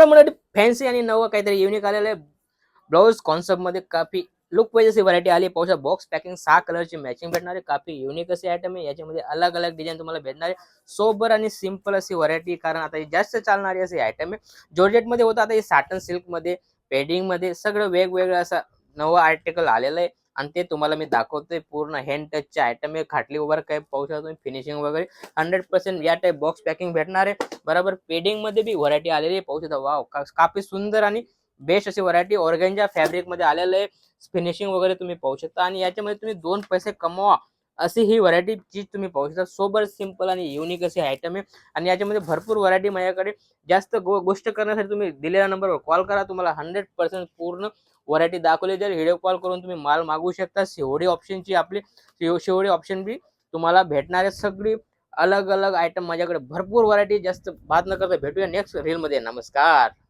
All मध्ये fancy आणि नवं काहीतरी युनिक आलेलं आहे. ब्लाउज कॉन्सेप्ट मध्ये काफी लुक पाहिजे अशी व्हरायटी आली. पाहू शकता बॉक्स पॅकिंग 6 कलरची मॅचिंग भेटणार आहे. काफी युनिक असे आयटम आहे. याच्यामध्ये अलग अलग डिझाईन तुम्हाला भेटणार आहे. सोबर आणि सिंपल अशी व्हरायटी, कारण आता ही जास्त चालणारी असे आयटम आहे. जॉर्जेट मध्ये होतं, आता हे साटन सिल्क मध्ये, पेडिंग मध्ये सगळं वेगवेगळं असं नवं आर्टिकल आलेलं आहे. आणि ते तुम्हाला मी दाखवतोय. पूर्ण हँड टचचे आयटम आहे. खाटली वर्क आहे. पाहू शकता तुम्ही फिनिशिंग वगैरे 100% या टाइप बॉक्स पॅकिंग भेटणार आहे. बरोबर पेडिंग मध्ये बी व्हरायटी आलेली आहे. पाहू शकता वाव काफी सुंदर आणि बेस्ट अशी व्हरायटी ऑर्गेंजा फॅब्रिक मध्ये आलेलं आहे. फिनिशिंग वगैरे तुम्ही पाहू शकता आणि याच्यामध्ये तुम्ही 2 पैसे कमवा अशी ही व्हरायटी चीज तुम्ही पाहू शकता. सोबर सिंपल आणि युनिक असे आयटम आहे. आणि याच्यामध्ये भरपूर व्हरायटी माझ्याकडे. जास्त गोष्ट करण्यासाठी तुम्ही दिलेल्या नंबरवर कॉल करा. तुम्हाला 100% पूर्ण व्हरायटी दाखवली जाईल. व्हिडिओ कॉल करून तुम्ही माल मागवू शकता. सीओडी ऑप्शनची आपली सीओडी ऑप्शन बी तुम्हाला भेटणार आहे. सगळी अलग अलग आयटम माझ्याकडे भरपूर व्हरायटी. जास्त बात न करता भेटूया नेक्स्ट रील मध्ये. नमस्कार.